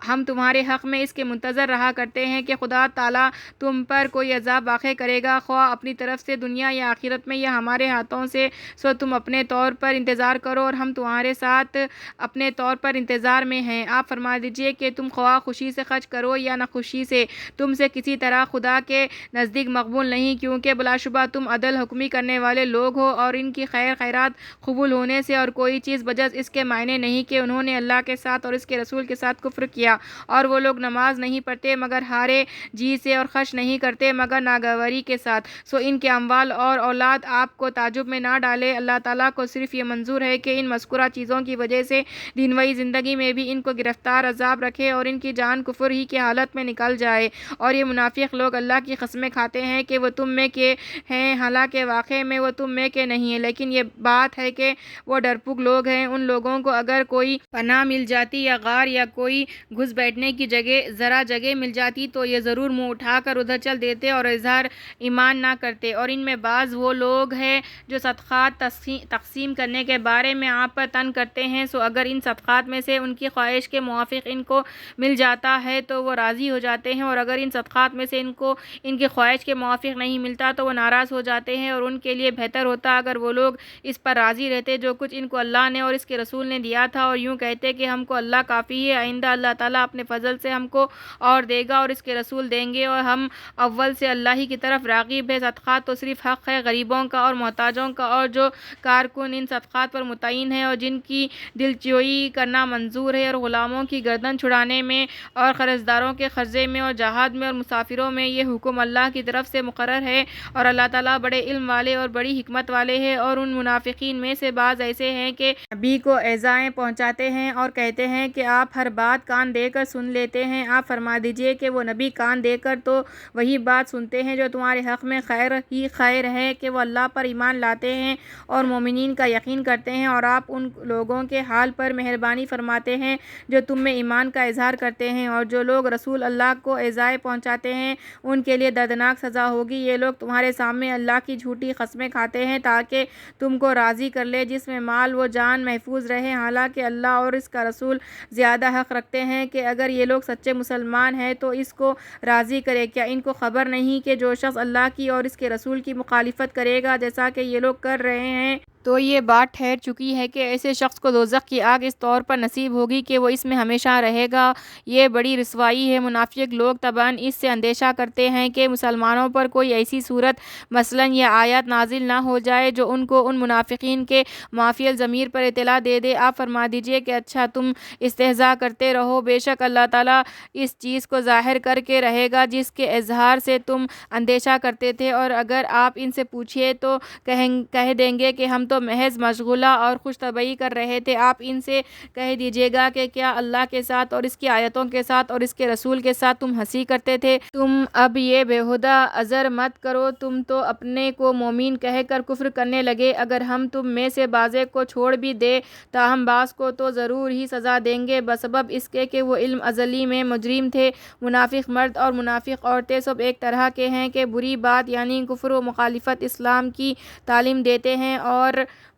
ہم تمہارے حق میں اس کے منتظر رہا کرتے ہیں کہ خدا تعالیٰ تم پر کوئی عذاب واقع کرے گا، خواہ اپنی طرف سے دنیا یا آخرت میں یا ہمارے ہاتھوں سے، سو تم اپنے طور پر انتظار کرو اور ہم تمہارے ساتھ اپنے طور پر انتظار میں ہیں۔ آپ فرما دیجئے کہ تم خواہ خوشی سے خرچ کرو یا ناخوشی سے، تم سے کسی طرح خدا کے نزدیک مقبول نہیں، کیونکہ بلا شبہ تم عدل حکمی کرنے والے لوگ ہو، اور ان کی خیرات قبول ہونے سے اور کوئی چیز بجز اس کے معنی نہیں کہ انہوں نے اللہ کے ساتھ اور اس کے رسول کے ساتھ کفر کیا، اور وہ لوگ نماز نہیں پڑھتے مگر ہارے جی سے اور خرچ نہیں کرتے مگر ناگواری کے ساتھ، سو ان کے اموال اور اولاد آپ کو تعجب میں نہ ڈالے۔ اللہ تعالیٰ کو صرف یہ منظور ہے کہ ان مذکورہ چیزوں کی وجہ سے دنیاوی زندگی میں بھی ان کو گرفتار عذاب رکھے اور ان کی جان کفر ہی کی حالت میں نکل جائے۔ اور یہ منافق لوگ اللہ کی قسمیں کھاتے ہیں کہ وہ تم میں کے ہیں، حالانکہ واقعے میں وہ تم میں کے نہیں ہیں، لیکن یہ بات ہے کہ وہ ڈرپوک لوگ ہیں۔ ان لوگوں کو اگر کوئی پناہ مل جاتی یا غار یا کوئی گھس بیٹھنے کی ذرا جگہ مل جاتی تو یہ ضرور منہ اٹھا کر ادھر چل دیتے اور اظہار ایمان نہ کرتے۔ اور ان میں بعض وہ لوگ ہیں جو صدقات تقسیم کرنے کے بارے میں آپ پر تن کرتے ہیں، سو اگر ان صدقات میں سے ان کی خواہش کے موافق ان کو مل جاتا ہے تو وہ راضی ہو جاتے ہیں، اور اگر ان صدقات میں سے ان کو ان کی خواہش کے موافق نہیں ملتا تو وہ ناراض ہو جاتے ہیں، اور ان کے لیے بہتر ہوتا اگر وہ لوگ اس پر راضی رہتے جو کچھ ان کو اللہ نے اور اس کے رسول نے دیا تھا، اور یوں کہتے کہ ہم کو اللہ کافی ہے، آئندہ اللہ تعالیٰ اپنے فضل سے ہم کو اور دے گا اور اس کے رسول دیں گے، اور ہم اول سے اللہ ہی کی طرف راغب ہے۔ صدقات تو صرف حق ہے غریبوں کا اور محتاجوں کا، اور جو کارکن ان صدقات پر متعین ہے اور جن کی دلجوئی کرنا منظور ہے، اور غلاموں کی گردن چھڑانے میں اور قرضداروں کے قرضے میں اور جہاد میں اور مسافروں میں، یہ حکم اللہ کی طرف سے مقرر ہے، اور اللہ تعالیٰ بڑے علم والے اور بڑی حکمت والے ہیں۔ اور ان منافقین میں سے بعض ایسے ہیں کہ نبی کو ایذائیں پہنچاتے ہیں اور کہتے ہیں کہ آپ ہر بات کان دے کر سن لیتے ہیں۔ آپ فرما دیجئے کہ وہ نبی کان دے کر تو وہی بات سنتے ہیں جو تمہارے حق میں خیر ہی خیر ہے کہ وہ اللہ پر ایمان لاتے ہیں اور مومنین کا یقین کرتے ہیں، اور آپ ان لوگوں کے حال پر مہربانی فرماتے ہیں جو تم میں ایمان کا اظہار کرتے ہیں۔ اور جو لوگ رسول اللہ کو ایذائیں پہنچاتے ہیں ان کے لیے دردناک سزا ہوگی۔ یہ لوگ تمہارے سامنے اللہ کی جھوٹی قسمیں کھاتے ہیں تاکہ تم کو راضی کر لے، جس میں مال و جان محفوظ رہے، حالانکہ اللہ اور اس کا رسول زیادہ حق رکھتے ہیں کہ اگر یہ لوگ سچے مسلمان ہیں تو اس کو راضی کرے۔ کیا ان کو خبر نہیں کہ جو شخص اللہ کی اور اس کے رسول کی مخالفت کرے گا جیسا کہ یہ لوگ کر رہے ہیں تو یہ بات ٹھہر چکی ہے کہ ایسے شخص کو دوزخ کی آگ اس طور پر نصیب ہوگی کہ وہ اس میں ہمیشہ رہے گا۔ یہ بڑی رسوائی ہے۔ منافق لوگ طبعاً اس سے اندیشہ کرتے ہیں کہ مسلمانوں پر کوئی ایسی صورت مثلاً یہ آیات نازل نہ ہو جائے جو ان کو ان منافقین کے معافی الضمیر پر اطلاع دے دے۔ آپ فرما دیجئے کہ اچھا تم استہزاء کرتے رہو، بے شک اللہ تعالیٰ اس چیز کو ظاہر کر کے رہے گا جس کے اظہار سے تم اندیشہ کرتے تھے، اور اگر آپ ان سے پوچھیں تو کہہ دیں گے کہ ہم تو محض مشغلہ اور خوش طبعی کر رہے تھے۔ آپ ان سے کہہ دیجئے گا کہ کیا اللہ کے ساتھ اور اس کی آیتوں کے ساتھ اور اس کے رسول کے ساتھ تم ہنسی کرتے تھے؟ تم اب یہ بیہودہ عذر مت کرو، تم تو اپنے کو مومن کہہ کر کفر کرنے لگے۔ اگر ہم تم میں سے بعضے کو چھوڑ بھی دیں تاہم بعض کو تو ضرور ہی سزا دیں گے، بسبب اس کے کہ وہ علم ازلی میں مجرم تھے۔ منافق مرد اور منافق عورتیں سب ایک طرح کے ہیں کہ بری بات یعنی کفر و مخالفت اسلام کی تعلیم دیتے ہیں، اور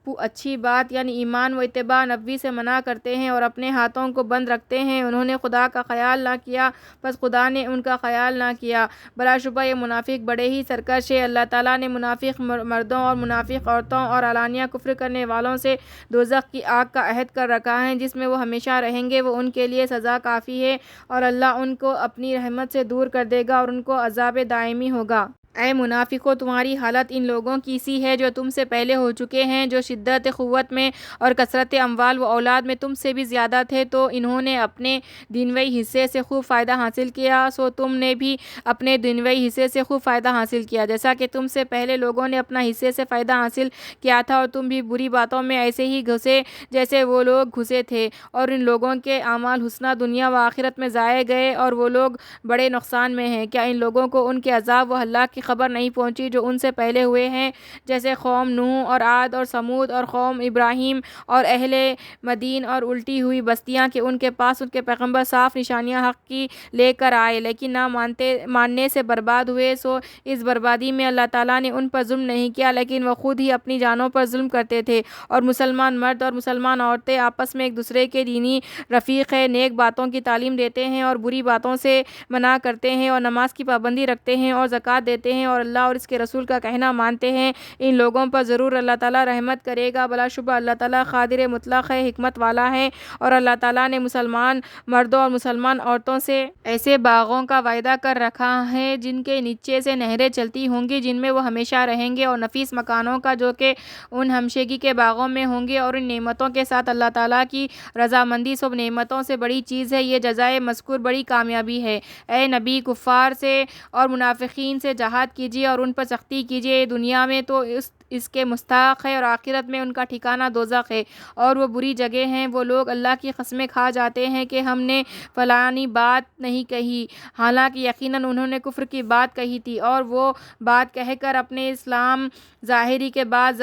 اچھی بات یعنی ایمان و اتباع نبوی سے منع کرتے ہیں اور اپنے ہاتھوں کو بند رکھتے ہیں۔ انہوں نے خدا کا خیال نہ کیا، بس خدا نے ان کا خیال نہ کیا۔ بلا شبہ یہ منافق بڑے ہی سرکش ہیں۔ اللہ تعالیٰ نے منافق مردوں اور منافق عورتوں اور علانیہ کفر کرنے والوں سے دوزخ کی آگ کا عہد کر رکھا ہے جس میں وہ ہمیشہ رہیں گے۔ وہ ان کے لیے سزا کافی ہے اور اللہ ان کو اپنی رحمت سے دور کر دے گا اور ان کو عذاب دائمی ہوگا۔ اے منافقو، تمہاری حالت ان لوگوں کی سی ہے جو تم سے پہلے ہو چکے ہیں، جو شدت قوت میں اور کثرت اموال و اولاد میں تم سے بھی زیادہ تھے، تو انہوں نے اپنے دنیوی حصے سے خوب فائدہ حاصل کیا، سو تم نے بھی اپنے دنیوی حصے سے خوب فائدہ حاصل کیا، جیسا کہ تم سے پہلے لوگوں نے اپنا حصے سے فائدہ حاصل کیا تھا، اور تم بھی بری باتوں میں ایسے ہی گھسے جیسے وہ لوگ گھسے تھے، اور ان لوگوں کے اعمال حسنہ دنیا و آخرت میں ضائع گئے اور وہ لوگ بڑے نقصان میں ہیں۔ کیا ان لوگوں کو ان کے عذاب و ہلاک کی خبر نہیں پہنچی جو ان سے پہلے ہوئے ہیں، جیسے قوم نوح اور عاد اور ثمود اور قوم ابراہیم اور اہل مدین اور الٹی ہوئی بستیاں، کہ ان کے پاس ان کے پیغمبر صاف نشانیاں حق کی لے کر آئے لیکن نہ ماننے سے برباد ہوئے۔ سو اس بربادی میں اللہ تعالیٰ نے ان پر ظلم نہیں کیا لیکن وہ خود ہی اپنی جانوں پر ظلم کرتے تھے۔ اور مسلمان مرد اور مسلمان عورتیں آپس میں ایک دوسرے کے دینی رفیق ہیں، نیک باتوں کی تعلیم دیتے ہیں اور بری باتوں سے منع کرتے ہیں، اور نماز کی پابندی رکھتے ہیں اور زکوٰۃ دیتے ہیں اور اللہ اور اس کے رسول کا کہنا مانتے ہیں۔ ان لوگوں پر ضرور اللہ تعالیٰ رحمت کرے گا۔ بلا شبہ اللہ تعالیٰ قادر مطلق ہے، حکمت والا ہے، اور اللہ تعالیٰ نے مسلمان مردوں اور مسلمان عورتوں سے ایسے باغوں کا وعدہ کر رکھا ہے جن کے نیچے سے نہریں چلتی ہوں گی، جن میں وہ ہمیشہ رہیں گے، اور نفیس مکانوں کا جو کہ ان ہمشیگی کے باغوں میں ہوں گے، اور ان نعمتوں کے ساتھ اللہ تعالیٰ کی رضامندی سب نعمتوں سے بڑی چیز ہے۔ یہ جزائے مذکور بڑی کامیابی ہے۔ اے نبی، کفار سے اور منافقین سے جہاد کیجیے اور ان پر سختی کیجیے، دنیا میں تو اس کے مستحق ہے اور آخرت میں ان کا ٹھکانہ دوزخ ہے اور وہ بری جگہ ہیں۔ وہ لوگ اللہ کی قسمیں کھا جاتے ہیں کہ ہم نے فلانی بات نہیں کہی، حالانکہ یقیناً انہوں نے کفر کی بات کہی تھی، اور وہ بات کہہ کر اپنے اسلام ظاہری کے بعد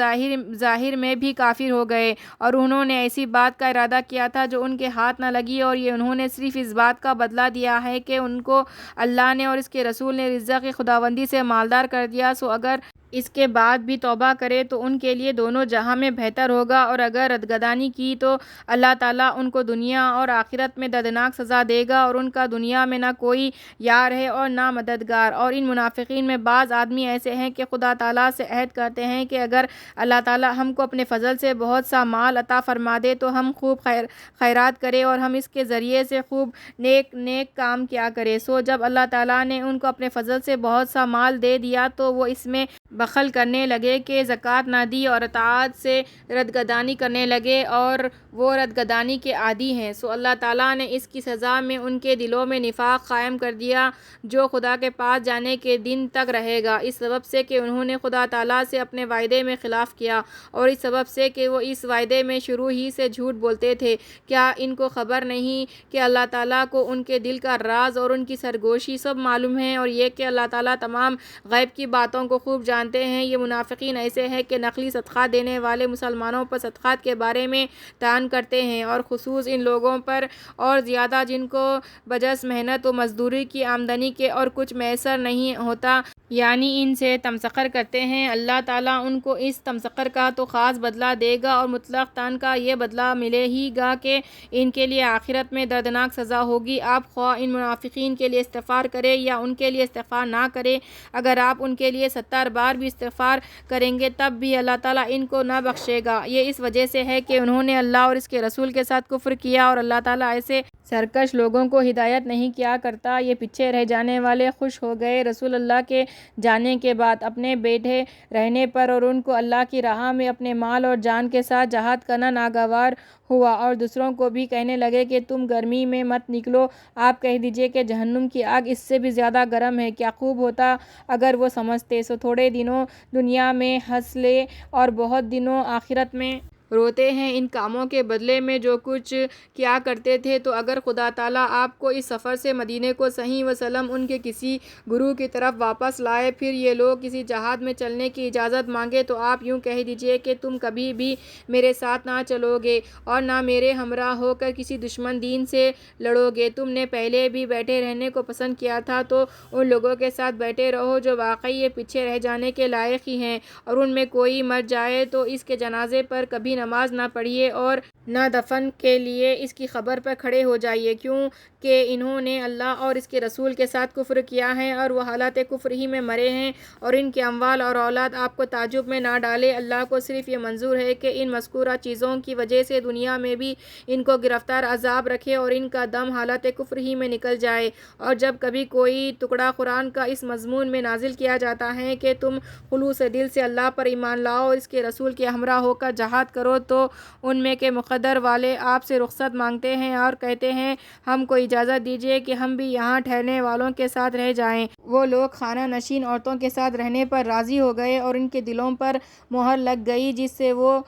ظاہر میں بھی کافر ہو گئے، اور انہوں نے ایسی بات کا ارادہ کیا تھا جو ان کے ہاتھ نہ لگی، اور یہ انہوں نے صرف اس بات کا بدلہ دیا ہے کہ ان کو اللہ نے اور اس کے رسول نے رزق کی خداوندی سے مالدار کر دیا۔ سو اگر اس کے بعد بھی توبہ کرے تو ان کے لیے دونوں جہاں میں بہتر ہوگا، اور اگر ردگدانی کی تو اللہ تعالیٰ ان کو دنیا اور آخرت میں دردناک سزا دے گا، اور ان کا دنیا میں نہ کوئی یار ہے اور نہ مددگار۔ اور ان منافقین میں بعض آدمی ایسے ہیں کہ خدا تعالیٰ سے عہد کرتے ہیں کہ اگر اللہ تعالیٰ ہم کو اپنے فضل سے بہت سا مال عطا فرما دے تو ہم خوب خیرات کرے اور ہم اس کے ذریعے سے خوب نیک کام کیا کرے۔ سو جب اللہ تعالیٰ نے ان کو اپنے فضل سے بہت سا مال دے دیا تو وہ اس میں بخل کرنے لگے کہ زکوٰۃ نہ دی اور اطاعت سے ردگدانی کرنے لگے، اور وہ ردگدانی کے عادی ہیں۔ سو اللہ تعالیٰ نے اس کی سزا میں ان کے دلوں میں نفاق قائم کر دیا جو خدا کے پاس جانے کے دن تک رہے گا، اس سبب سے کہ انہوں نے خدا تعالیٰ سے اپنے وعدے میں خلاف کیا، اور اس سبب سے کہ وہ اس وعدے میں شروع ہی سے جھوٹ بولتے تھے۔ کیا ان کو خبر نہیں کہ اللہ تعالیٰ کو ان کے دل کا راز اور ان کی سرگوشی سب معلوم ہے، اور یہ کہ اللہ تعالیٰ تمام غیب کی باتوں کو خوب جانتے ہیں؟ یہ منافقین ایسے ہیں کہ نقلی صدقات دینے والے مسلمانوں پر صدقات کے بارے میں طعن کرتے ہیں، اور خصوص ان لوگوں پر اور زیادہ جن کو بجس محنت و مزدوری کی آمدنی کے اور کچھ میسر نہیں ہوتا، یعنی ان سے تمسخر کرتے ہیں۔ اللہ تعالیٰ ان کو اس تمسخر کا تو خاص بدلہ دے گا، اور مطلق طعن کا یہ بدلہ ملے ہی گا کہ ان کے لیے آخرت میں دردناک سزا ہوگی۔ آپ خواہ ان منافقین کے لیے استغفار کریں یا ان کے لیے استغفار نہ کریں، اگر آپ ان کے لیے 70 بار بھی استغفار کریں گے تب بھی اللہ تعالیٰ ان کو نہ بخشے گا۔ یہ اس وجہ سے ہے کہ انہوں نے اللہ اور اس کے رسول کے ساتھ کفر کیا، اور اللہ تعالیٰ ایسے سرکش لوگوں کو ہدایت نہیں کیا کرتا۔ یہ پیچھے رہ جانے والے خوش ہو گئے رسول اللہ کے جانے کے بعد اپنے بیٹھے رہنے پر، اور ان کو اللہ کی راہ میں اپنے مال اور جان کے ساتھ جہاد کرنا ناگوار ہوا، اور دوسروں کو بھی کہنے لگے کہ تم گرمی میں مت نکلو، آپ کہہ دیجئے کہ جہنم کی آگ اس سے بھی زیادہ گرم ہے۔ کیا خوب ہوتا اگر وہ سمجھتے، سو تھوڑے دنوں دنیا میں ہنس لے اور بہت دنوں آخرت میں روتے ہیں۔ ان کاموں کے بدلے میں جو کچھ کیا کرتے تھے، تو اگر خدا تعالیٰ آپ کو اس سفر سے مدینے کو صحیح وسلم ان کے کسی گروہ کی طرف واپس لائے، پھر یہ لوگ کسی جہاد میں چلنے کی اجازت مانگے، تو آپ یوں کہہ دیجئے کہ تم کبھی بھی میرے ساتھ نہ چلو گے اور نہ میرے ہمراہ ہو کر کسی دشمن دین سے لڑو گے۔ تم نے پہلے بھی بیٹھے رہنے کو پسند کیا تھا، تو ان لوگوں کے ساتھ بیٹھے رہو جو واقعی یہ پیچھے رہ جانے کے لائق ہی ہیں، اور ان میں کوئی مر جائے تو اس کے جنازے پر کبھی نماز نہ پڑھیے اور نہ دفن کے لیے اس کی قبر پر کھڑے ہو جائیے، کیوں کہ انہوں نے اللہ اور اس کے رسول کے ساتھ کفر کیا ہے اور وہ حالت کفر ہی میں مرے ہیں، اور ان کے اموال اور اولاد آپ کو تعجب میں نہ ڈالے۔ اللہ کو صرف یہ منظور ہے کہ ان مذکورہ چیزوں کی وجہ سے دنیا میں بھی ان کو گرفتار عذاب رکھے اور ان کا دم حالت کفر ہی میں نکل جائے۔ اور جب کبھی کوئی ٹکڑا قرآن کا اس مضمون میں نازل کیا جاتا ہے کہ تم خلوص دل سے اللہ پر ایمان لاؤ اور اس کے رسول کے ہمراہ ہو کر جہاد کرو، تو ان میں کے مقدر والے آپ سے رخصت مانگتے ہیں اور کہتے ہیں ہم کو اجازت دیجیے کہ ہم بھی یہاں ٹھہرنے والوں کے ساتھ رہ جائیں۔ وہ لوگ خانہ نشین عورتوں کے ساتھ رہنے پر راضی ہو گئے اور ان کے دلوں پر مہر لگ گئی جس سے وہ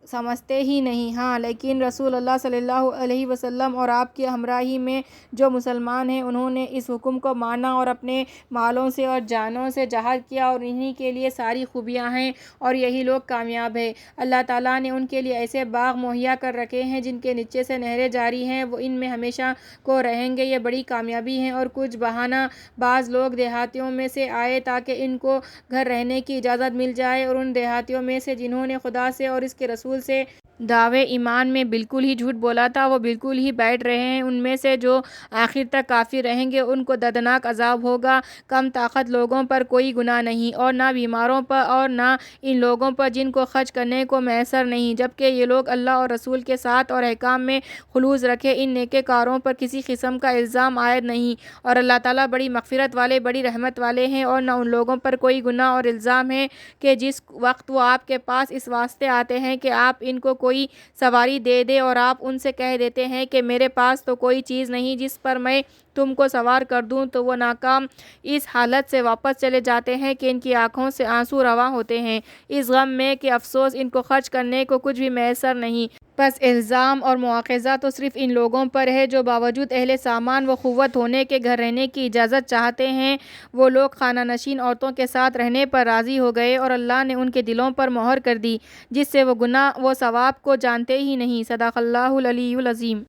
سمجھتے ہی نہیں۔ ہاں لیکن رسول اللہ صلی اللہ علیہ وسلم اور آپ کی ہمراہی میں جو مسلمان ہیں، انہوں نے اس حکم کو مانا اور اپنے مالوں سے اور جانوں سے جہاد کیا، اور انہی کے لیے ساری خوبیاں ہیں اور یہی لوگ کامیاب ہیں۔ اللہ تعالیٰ نے ان کے لیے ایسے باغ مہیا کر رکھے ہیں جن کے نیچے سے نہریں جاری ہیں، وہ ان میں ہمیشہ کو رہیں گے۔ یہ بڑی کامیابی ہے۔ اور کچھ بہانہ باز لوگ دیہاتوں میں سے آئے تاکہ ان کو گھر رہنے کی اجازت مل جائے، اور ان دیہاتیوں میں سے جنہوں نے خدا سے اور اس کے رسول سے دعوے ایمان میں بالکل ہی جھوٹ بولا تھا، وہ بالکل ہی بیٹھ رہے ہیں۔ ان میں سے جو آخر تک کافر رہیں گے ان کو دردناک عذاب ہوگا۔ کم طاقت لوگوں پر کوئی گناہ نہیں، اور نہ بیماروں پر، اور نہ ان لوگوں پر جن کو خرچ کرنے کو میسر نہیں، جبکہ یہ لوگ اللہ اور رسول کے ساتھ اور احکام میں خلوص رکھے۔ ان نیک کاروں پر کسی قسم کا الزام عائد نہیں، اور اللہ تعالیٰ بڑی مغفرت والے، بڑی رحمت والے ہیں۔ اور نہ ان لوگوں پر کوئی گناہ اور الزام ہے کہ جس وقت وہ آپ کے پاس اس واسطے آتے ہیں کہ آپ ان کو کوئی سواری دے دے، اور آپ ان سے کہہ دیتے ہیں کہ میرے پاس تو کوئی چیز نہیں جس پر میں تم کو سوار کر دوں، تو وہ ناکام اس حالت سے واپس چلے جاتے ہیں کہ ان کی آنکھوں سے آنسو رواں ہوتے ہیں، اس غم میں کہ افسوس ان کو خرچ کرنے کو کچھ بھی میسر نہیں۔ بس الزام اور مواخذہ تو صرف ان لوگوں پر ہے جو باوجود اہل سامان و قوت ہونے کے گھر رہنے کی اجازت چاہتے ہیں۔ وہ لوگ خانہ نشین عورتوں کے ساتھ رہنے پر راضی ہو گئے اور اللہ نے ان کے دلوں پر مہر کر دی جس سے وہ گناہ و ثواب کو جانتے ہی نہیں۔ صدق اللہ العلی العظیم۔